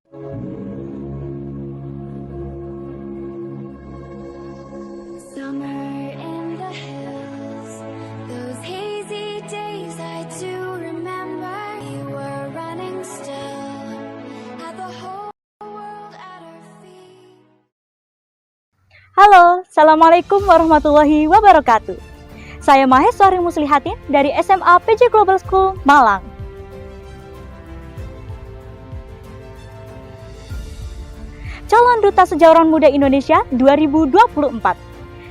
Summer in the hills, those hazy days I do remember. We were running still, had the whole world at our feet. Halo, Assalamualaikum warahmatullahi wabarakatuh. Saya Maheswari Muslihatin dari SMA PJ Global School, Malang. Calon Duta Sejawarawan Muda Indonesia 2024.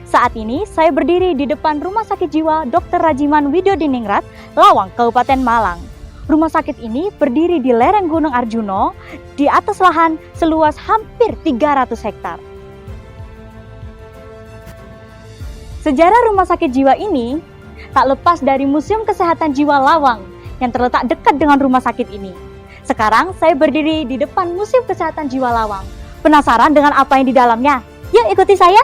Saat ini saya berdiri di depan Rumah Sakit Jiwa Dr. Rajiman Widyodiningrat, Lawang, Kabupaten Malang. Rumah sakit ini berdiri di lereng Gunung Arjuna di atas lahan seluas hampir 300 hektar. Sejarah Rumah Sakit Jiwa ini tak lepas dari Museum Kesehatan Jiwa Lawang yang terletak dekat dengan rumah sakit ini. Sekarang saya berdiri di depan Museum Kesehatan Jiwa Lawang. Penasaran dengan apa yang di dalamnya? Yuk ikuti saya!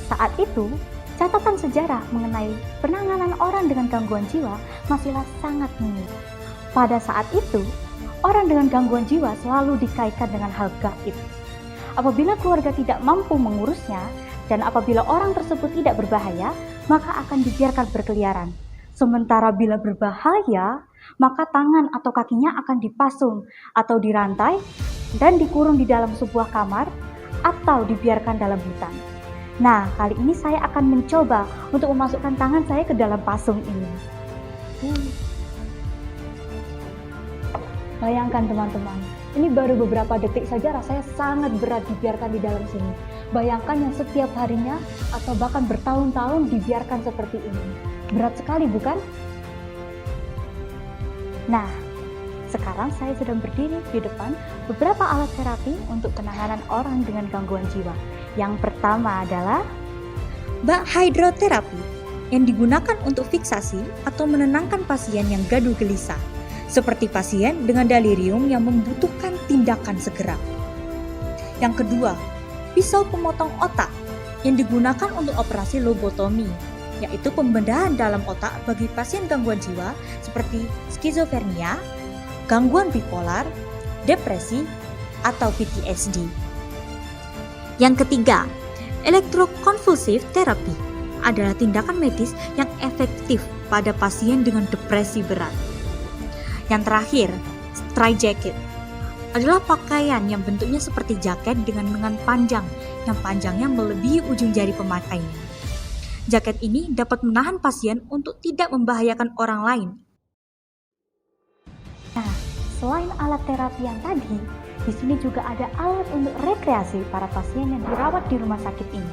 Saat itu, catatan sejarah mengenai penanganan orang dengan gangguan jiwa masihlah sangat minim. Pada saat itu, orang dengan gangguan jiwa selalu dikaitkan dengan hal gaib. Apabila keluarga tidak mampu mengurusnya, dan apabila orang tersebut tidak berbahaya, maka akan dibiarkan berkeliaran. Sementara bila berbahaya, maka tangan atau kakinya akan dipasung atau dirantai dan dikurung di dalam sebuah kamar atau dibiarkan dalam hutan. Nah, kali ini saya akan mencoba untuk memasukkan tangan saya ke dalam pasung ini. Bayangkan teman-teman, ini baru beberapa detik saja rasanya sangat berat dibiarkan di dalam sini. Bayangkan yang setiap harinya atau bahkan bertahun-tahun dibiarkan seperti ini. Berat sekali bukan? Nah, sekarang saya sedang berdiri di depan beberapa alat terapi untuk penanganan orang dengan gangguan jiwa. Yang pertama adalah bak hidroterapi yang digunakan untuk fiksasi atau menenangkan pasien yang gaduh gelisah, seperti pasien dengan delirium yang membutuhkan tindakan segera. Yang kedua, pisau pemotong otak yang digunakan untuk operasi lobotomi, yaitu pembedahan dalam otak bagi pasien gangguan jiwa seperti skizofrenia, gangguan bipolar, depresi, atau PTSD. Yang ketiga, elektrokonvulsif terapi adalah tindakan medis yang efektif pada pasien dengan depresi berat. Yang terakhir, straitjacket adalah pakaian yang bentuknya seperti jaket dengan lengan panjang yang panjangnya melebihi ujung jari pemakainya. Jaket ini dapat menahan pasien untuk tidak membahayakan orang lain. Nah, selain alat terapi yang tadi, di sini juga ada alat untuk rekreasi para pasien yang dirawat di rumah sakit ini.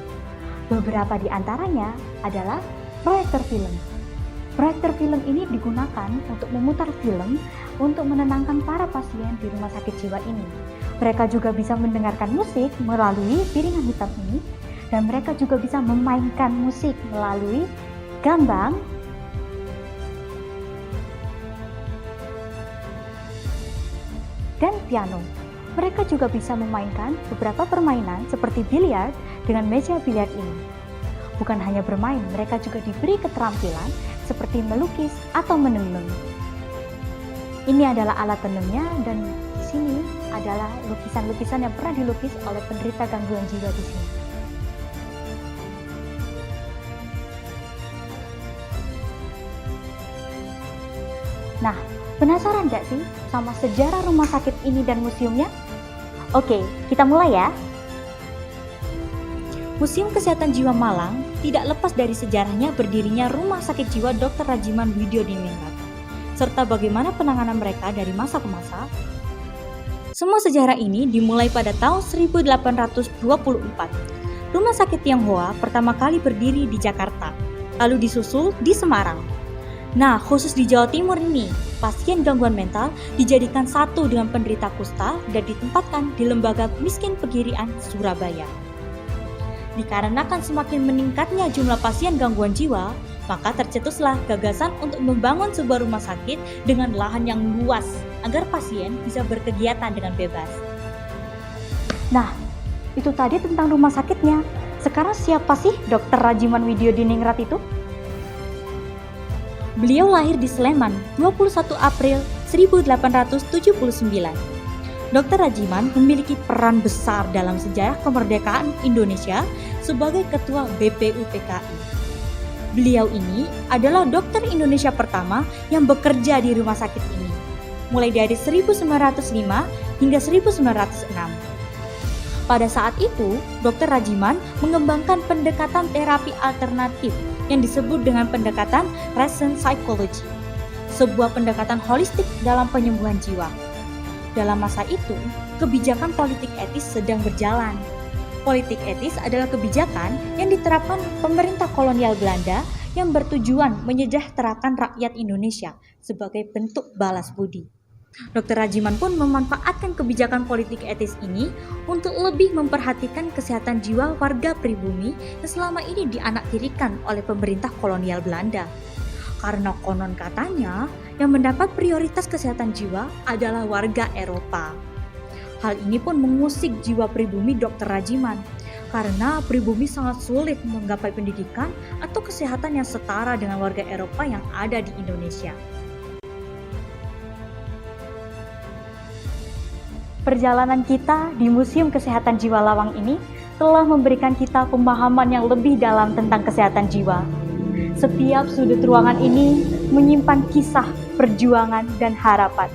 Beberapa di antaranya adalah proyektor film. Proyektor film ini digunakan untuk memutar film untuk menenangkan para pasien di rumah sakit jiwa ini. Mereka juga bisa mendengarkan musik melalui piringan hitam ini, dan mereka juga bisa memainkan musik melalui gambang, dan piano. Mereka juga bisa memainkan beberapa permainan seperti biliar dengan meja biliar ini. Bukan hanya bermain, mereka juga diberi keterampilan seperti melukis atau menenun. Ini adalah alat tenunnya, dan di sini adalah lukisan-lukisan yang pernah dilukis oleh penderita gangguan jiwa di sini. Nah, penasaran gak sih sama sejarah rumah sakit ini dan museumnya? Oke, kita mulai ya. Museum Kesehatan Jiwa Malang tidak lepas dari sejarahnya berdirinya Rumah Sakit Jiwa Dr. Rajiman Widyodiningrat, serta bagaimana penanganan mereka dari masa ke masa. Semua sejarah ini dimulai pada tahun 1824. Rumah Sakit Tionghoa pertama kali berdiri di Jakarta, lalu disusul di Semarang. Nah, khusus di Jawa Timur ini, pasien gangguan mental dijadikan satu dengan penderita kusta dan ditempatkan di Lembaga Miskin Pegirian, Surabaya. Dikarenakan semakin meningkatnya jumlah pasien gangguan jiwa, maka tercetuslah gagasan untuk membangun sebuah rumah sakit dengan lahan yang luas agar pasien bisa berkegiatan dengan bebas. Nah, itu tadi tentang rumah sakitnya. Sekarang siapa sih Dr. Rajiman Widyodiningrat itu? Beliau lahir di Sleman 21 April 1879. Dr. Rajiman memiliki peran besar dalam sejarah kemerdekaan Indonesia sebagai Ketua BPUPKI. Beliau ini adalah dokter Indonesia pertama yang bekerja di rumah sakit ini, mulai dari 1905 hingga 1906. Pada saat itu, Dr. Rajiman mengembangkan pendekatan terapi alternatif yang disebut dengan pendekatan Rasen Psychology, sebuah pendekatan holistik dalam penyembuhan jiwa. Dalam masa itu, kebijakan politik etis sedang berjalan. Politik etis adalah kebijakan yang diterapkan pemerintah kolonial Belanda yang bertujuan menyejahterakan rakyat Indonesia sebagai bentuk balas budi. Dr. Rajiman pun memanfaatkan kebijakan politik etis ini untuk lebih memperhatikan kesehatan jiwa warga pribumi yang selama ini dianaktirikan oleh pemerintah kolonial Belanda. Karena konon katanya yang mendapat prioritas kesehatan jiwa adalah warga Eropa. Hal ini pun mengusik jiwa pribumi Dr. Rajiman, karena pribumi sangat sulit menggapai pendidikan atau kesehatan yang setara dengan warga Eropa yang ada di Indonesia. Perjalanan kita di Museum Kesehatan Jiwa Lawang ini telah memberikan kita pemahaman yang lebih dalam tentang kesehatan jiwa. Setiap sudut ruangan ini menyimpan kisah, perjuangan, dan harapan.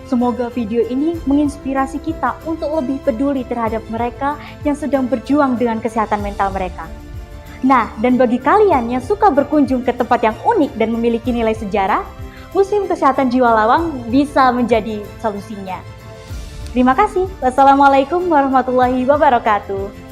Semoga video ini menginspirasi kita untuk lebih peduli terhadap mereka yang sedang berjuang dengan kesehatan mental mereka. Nah, dan bagi kalian yang suka berkunjung ke tempat yang unik dan memiliki nilai sejarah, Museum Kesehatan Jiwa Lawang bisa menjadi solusinya. Terima kasih. Wassalamualaikum warahmatullahi wabarakatuh.